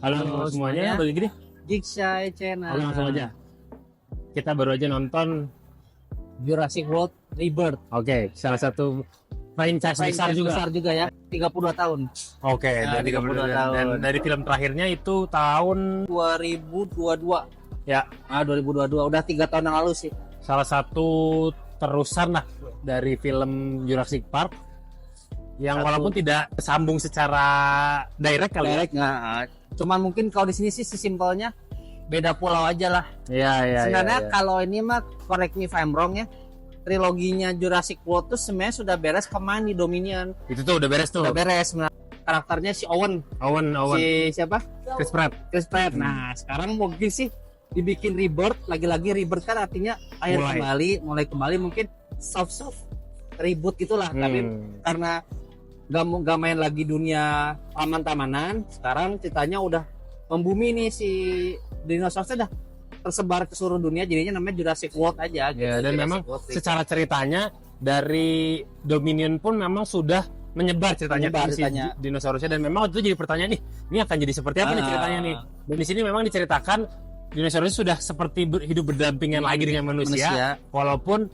Halo semuanya, balik lagi nih. Jigshy Channel. Oke, langsung aja. Kita baru aja nonton Jurassic World Rebirth. Oke, salah satu franchise besar juga ya. 32 tahun. Oke, Ya, dari 32 tahun. Dan dari film terakhirnya itu tahun 2022. ya, 2022 udah 3 tahun yang lalu sih. salah satu terusan lah dari film Jurassic Park yang walaupun tidak sambung secara direct kali ya. Direct nggak. Cuman mungkin kalau di sini sih sesimpelnya beda pulau aja lah. Iya. Sebenarnya kalau ini mah correct me if I'm wrong ya. Triloginya Jurassic World tuh sebenarnya sudah beres kemarin di Dominion. Itu tuh udah beres tuh. Udah beres. Karakternya si Owen. Owen. Si siapa? Chris Pratt. Nah, sekarang mungkin sih dibikin rebirth, lagi-lagi rebirth kan artinya mulai kembali mungkin soft reboot gitulah. Tapi karena gak main lagi dunia taman-tamanan, sekarang ceritanya udah membumi nih, si dinosaurusnya udah tersebar ke seluruh dunia, jadinya namanya Jurassic World aja gitu. Ya, dan memang secara ceritanya dari Dominion pun memang sudah menyebar ceritanya. Dinosaurusnya, dan memang itu jadi pertanyaan nih, ini akan jadi seperti apa nih ceritanya nih. Dan di sini memang diceritakan dinosaurus sudah seperti hidup berdampingan lagi dengan manusia, walaupun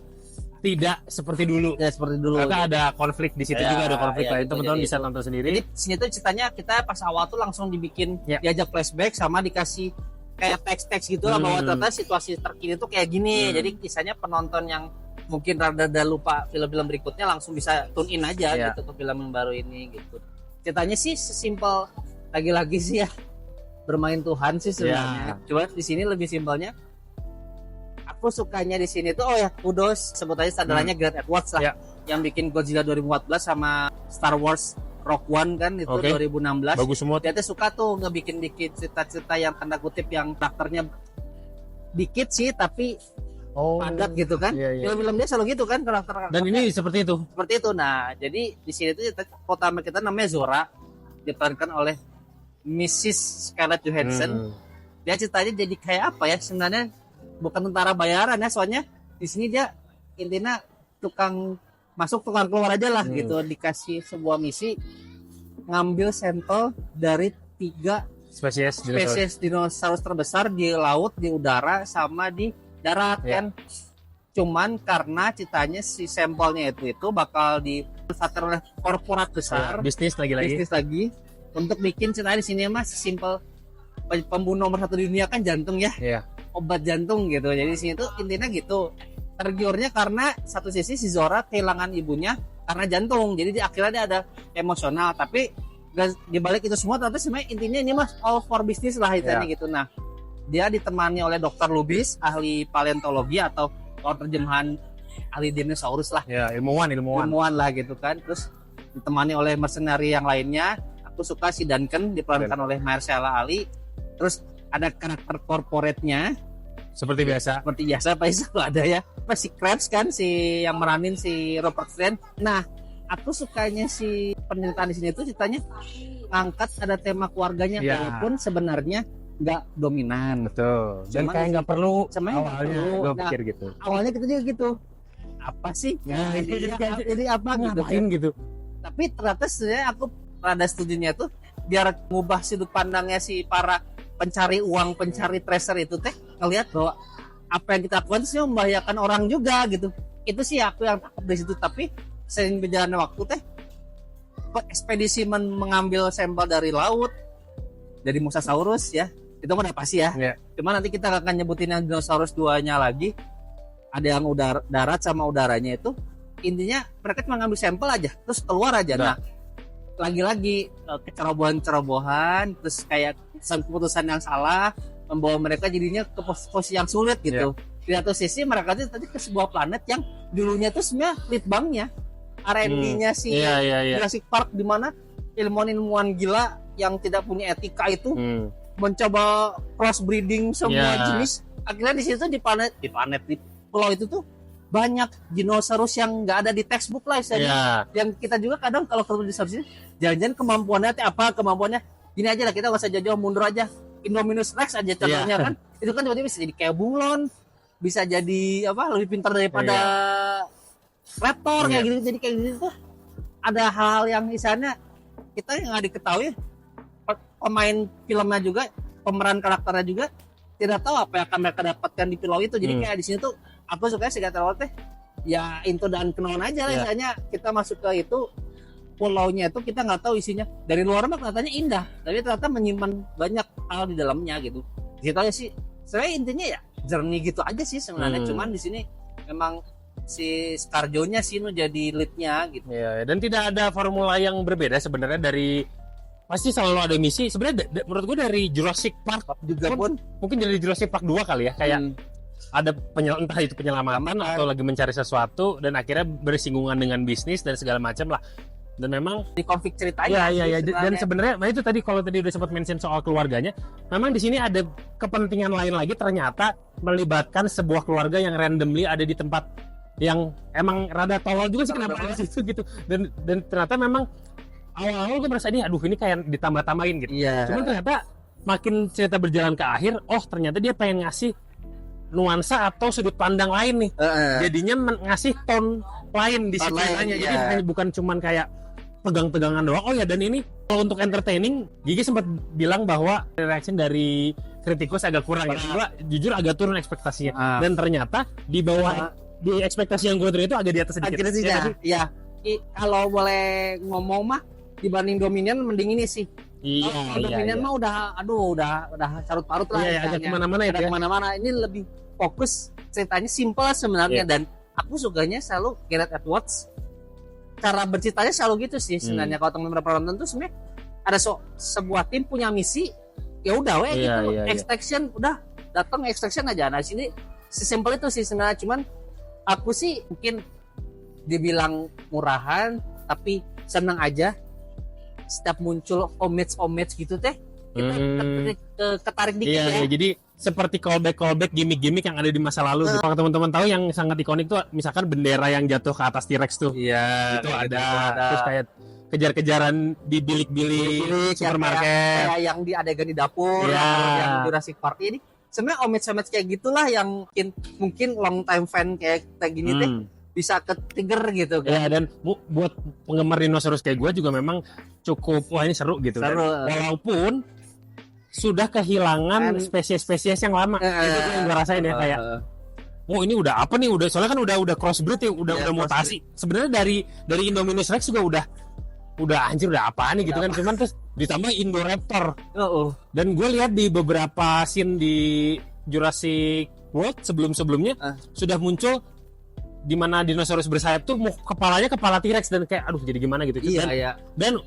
tidak seperti dulu. Ya, seperti dulu. Karena ada konflik di situ juga, ada konflik lain. Teman-teman bisa tonton sendiri. Jadi sini tuh ceritanya kita pas awal tuh langsung dibikin diajak flashback sama dikasih kayak teks-teks gitu lah, bahwa ternyata situasi terkini tuh kayak gini. Jadi kisahnya penonton yang mungkin rada lupa film-film berikutnya langsung bisa tune in aja gitu ke film yang baru ini gitu. Ceritanya sih sesimpel, lagi-lagi sih ya bermain Tuhan sih sebenarnya. Cuma di sini lebih simpelnya. Aku sukanya di sini tuh kudos sebut aja saudaranya Gareth Edwards lah, yang bikin Godzilla 2014 sama Star Wars Rogue One kan itu 2016. Bagus semua. Dia tuh suka tuh ngebikin dikit cerita-cerita yang tanda kutip yang karakternya dikit sih tapi padat gitu kan. Film-film dia selalu gitu kan karakter. Dan ini seperti itu. Seperti itu. Nah, jadi di sini tuh kota kita namanya Zora, diperankan oleh Mrs. Scarlett Johansson. Dia ceritanya jadi kayak apa ya sebenarnya? Bukan tentara bayaran ya, soalnya di sini dia intinya tukang keluar aja lah gitu. Dikasih sebuah misi ngambil sampel dari 3 spesies dinosaurus terbesar di laut, di udara, sama di darat kan. Cuman karena ceritanya si sampelnya itu bakal dimanfaatkan oleh korporat besar, bisnis lagi untuk bikin ceritanya di sini mah simpel. Pembunuh nomor 1 di dunia kan jantung ya. Obat jantung gitu. Jadi di sini tuh intinya gitu. Tergiurnya karena satu sisi si Zora kehilangan ibunya karena jantung. Jadi di akhirnya dia ada emosional, tapi di balik itu semua ternyata sebenarnya intinya ini mas all for business lah intinya gitu. Nah, dia ditemani oleh Dr. Lubis, ahli paleontologi atau kalau terjemahan ahli dinosaurus lah. Ya, ilmuwan lah gitu kan. Terus ditemani oleh mercenary yang lainnya. Aku suka si Duncan diperankan oleh Mahershala Ali. Terus ada karakter corporate-nya seperti biasa Pak Isa ada ya. Si Krabs kan si yang meranin si Robert Friend. Nah, aku sukanya si penyertaan di sini tuh ceritanya angkat ada tema keluarganya walaupun sebenarnya nggak dominan. Betul. Dan kayak nggak perlu awalnya gue pikir gitu. Awalnya kita juga gitu. Apa sih? Nah, jadi apa gitu. Tapi ternyata sebenarnya aku rada setujunya tuh biar ngubah sudut pandangnya si para pencari uang, pencari treasure itu ngelihat bahwa apa yang kita lakukan sih membahayakan orang juga gitu. Itu sih aku yang takut di situ. Tapi sering berjalannya waktu ekspedisi mengambil sampel dari laut, dari Mosasaurus ya, itu udah pasti ya. Cuma nanti kita akan nyebutin yang dinosaurus 2-nya lagi. Ada yang darat sama udaranya itu. Intinya mereka cuma ngambil sampel aja, terus keluar aja. Nah, lagi-lagi kecerobohan terus kayak keputusan yang salah membawa mereka jadinya ke posisi yang sulit gitu. Di satu sisi mereka tadi ke sebuah planet yang dulunya tuh sebenarnya litbangnya R&D-nya si Jurassic Park, di mana ilmuwan gila yang tidak punya etika itu mencoba crossbreeding semua jenis. Akhirnya di situ di pulau itu tuh banyak dinosaurus yang nggak ada di textbook lah istilahnya. Yang kita juga kadang kalau ketemu dinosaurus ini jangan-jangan kemampuannya gini aja lah, kita nggak usah jauh mundur aja. Indominus Rex aja contohnya kan, itu kan tiba-tiba bisa jadi kayak bunglon, bisa jadi lebih pintar daripada raptor kayak gitu. Jadi kayak gitu tuh ada hal-hal yang misalnya kita yang nggak diketahui pemain filmnya juga, pemeran karakternya juga tidak tahu apa yang akan mereka dapatkan di pulau itu. Jadi kayak di sini tuh aku suka sih kata teh ya into dan kenalan aja lah. Misalnya kita masuk ke itu pulaunya itu kita nggak tahu isinya, dari luar mah kelihatannya indah tapi ternyata menyimpan banyak hal di dalamnya gitu. Gitu aja sih sebenarnya, intinya ya jernih gitu aja sih sebenarnya. Cuman di sini memang si Scarjo-nya sih jadi leadnya gitu. Ya, dan tidak ada formula yang berbeda sebenarnya, dari pasti selalu ada misi sebenarnya. Menurut gue dari Jurassic Park juga pun mungkin dari Jurassic Park 2 kali ya, kayak ada entah itu penyelamatan atau lagi mencari sesuatu dan akhirnya bersinggungan dengan bisnis dan segala macam lah. Dan memang di konflik ceritanya. Ya. Dan sebenarnya, nah itu tadi kalau tadi udah sempat mention soal keluarganya, memang di sini ada kepentingan lain lagi, ternyata melibatkan sebuah keluarga yang randomly ada di tempat yang emang rada tolol juga sih kenapa ada situ gitu. Dan ternyata memang awal-awal gue merasa ini kayak ditambah-tambahin gitu. Cuman ternyata makin cerita berjalan ke akhir, ternyata dia pengen ngasih nuansa atau sudut pandang lain nih. Jadinya ngasih tone lain di ceritanya. Jadi bukan cuman kayak pegang-pegangan doang. Dan ini kalau untuk entertaining, Gigi sempat bilang bahwa reaction dari kritikus agak kurang. Gue jujur agak turun ekspektasinya. Dan ternyata di bawah di ekspektasi yang gue turun itu agak di atas sedikit. Ya. Kalau boleh ngomong mah dibanding Dominion mending ini sih. Dominion mah udah carut parut lah. Agak kemana-mana ya. Kemana-mana. Ini lebih fokus, ceritanya simple sebenarnya. Dan aku sukanya selalu Gareth Edwards, cara berceritanya selalu gitu sih sebenarnya. Kalau teman-teman penonton tuh sebenarnya ada sebuah tim punya misi, ya udah gitu. Extraction udah datang extraction aja. Nah sini sesimpel itu sih sebenarnya. Cuman aku sih mungkin dibilang murahan, tapi senang aja setiap muncul homage gitu teh kita ketarik dikit ya. Jadi seperti callback gimmick-gimmick yang ada di masa lalu. Kalau teman-teman tahu yang sangat ikonik tuh misalkan bendera yang jatuh ke atas T-Rex tuh. Itu ada. Terus kayak kejar-kejaran di bilik-bilik supermarket. Kayak yang di adegan di dapur, yang Jurassic Park ini. Sebenarnya homage kayak gitulah yang mungkin long time fan kayak gini teh bisa ke-trigger gitu kan. Dan buat penggemar dinosaurus kayak gue juga memang cukup ini seru gitu. Walaupun sudah kehilangan spesies-spesies yang lama. Itu yang gue rasain ya, kayak ini udah apa nih, soalnya kan udah crossbreed ya, udah mutasi. Sebenarnya dari Indominus Rex juga udah anjir udah apaan nih gitu kan. Cuman terus ditambah Indoraptor. Dan gue lihat di beberapa scene di Jurassic World sebelumnya sudah muncul di mana dinosaurus bersayap tuh kepalanya kepala T-Rex, dan kayak jadi gimana gitu. Dan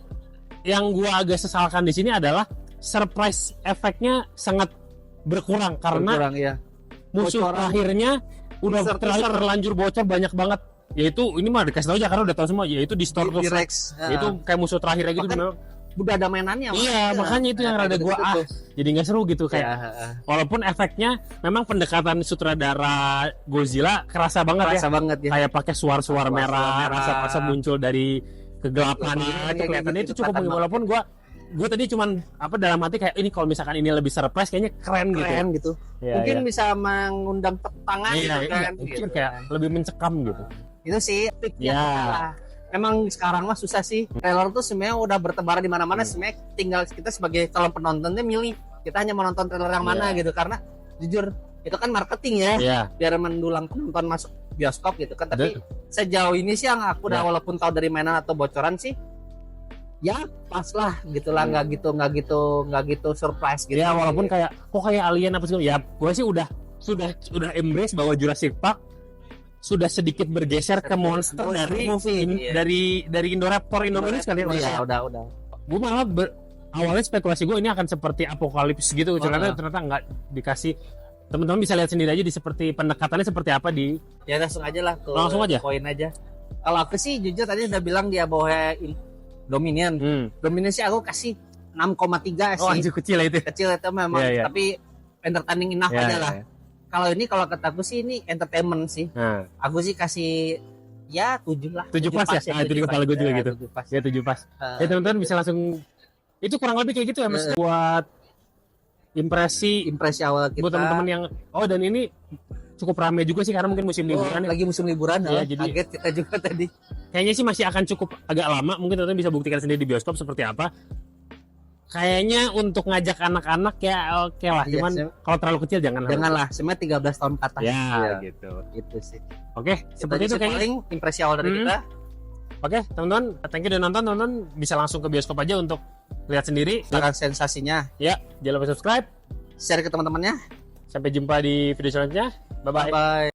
yang gue agak sesalkan di sini adalah surprise efeknya sangat berkurang karena musuh terakhirnya udah terlanjur bocor banyak banget. Yaitu ini mah dikasih tahu aja karena udah tahu semua, yaitu di Store Rex. Itu kayak musuh terakhirnya gitu. Udah ada mainannya. Makanya itu yang rada gue jadi nggak seru gitu kayak. Walaupun efeknya memang pendekatan sutradara Godzilla kerasa banget ya. Kayak pakai suar-suar merah, rasa muncul dari kegelapan itu kelihatannya itu cukup. Walaupun gue tadi cuman dalam hati kayak ini kalau misalkan ini lebih surprise kayaknya keren gitu. Mungkin bisa mengundang tepuk tangan gitu. Kayak lebih mencekam gitu. Itu sih piknya. Emang sekarang mah susah sih. Trailer tuh sebenarnya udah bertebaran di mana-mana. Sebenarnya tinggal kita sebagai calon penontonnya milih kita hanya menonton trailer yang mana gitu. Karena jujur itu kan marketing ya. Biar mendulang penonton masuk bioskop gitu kan. Tapi sejauh ini sih yang aku udah walaupun tahu dari mainan atau bocoran sih, ya pas lah gitulah, nggak gitu surprise gitu. Walaupun kayak alien apa sih, ya gue sih udah embrace bahwa Jurassic Park sudah sedikit bergeser ke monster dari Indoraptor Indominus kali ya. Udah. Gue malah awalnya spekulasi gue ini akan seperti Apokalips gitu, ternyata nggak dikasih. Teman-teman bisa lihat sendiri aja di seperti pendekatannya seperti apa di. Ya langsung aja. Poin aja. Kalau aku sih jujur tadi udah bilang dia bawa Dominion. Dominion sih aku kasih 6,3 sih. Anjir kecil itu. Kecil itu memang, tapi entertaining enough aja lah. Kalau kata aku sih ini entertainment sih. Aku sih kasih 7 lah. 7 pas ya. Itu di kepala gue juga gitu. 7 pas. Ya teman-teman bisa langsung, itu kurang lebih kayak gitu ya Mas, buat impresi awal kita. Buat teman-teman yang dan ini cukup ramai juga sih karena mungkin musim liburan. Lagi musim liburan jadi kaget kita juga tadi. Kayaknya sih masih akan cukup agak lama. Mungkin teman-teman bisa buktikan sendiri di bioskop seperti apa. kayaknya untuk ngajak anak-anak ya oke lah. Iya, Cuman kalau terlalu kecil janganlah, sebenarnya 13 tahun ke atas. Ya, Iya. gitu. Itu sih. Oke, seperti itu kayaknya. Paling impresi awal dari kita. Oke, teman-teman, thank you udah nonton. Teman-teman bisa langsung ke bioskop aja untuk lihat sendiri. Silakan sensasinya. Ya, jangan lupa subscribe. Share ke teman-temannya. Sampai jumpa di video selanjutnya. Bye-bye. Bye.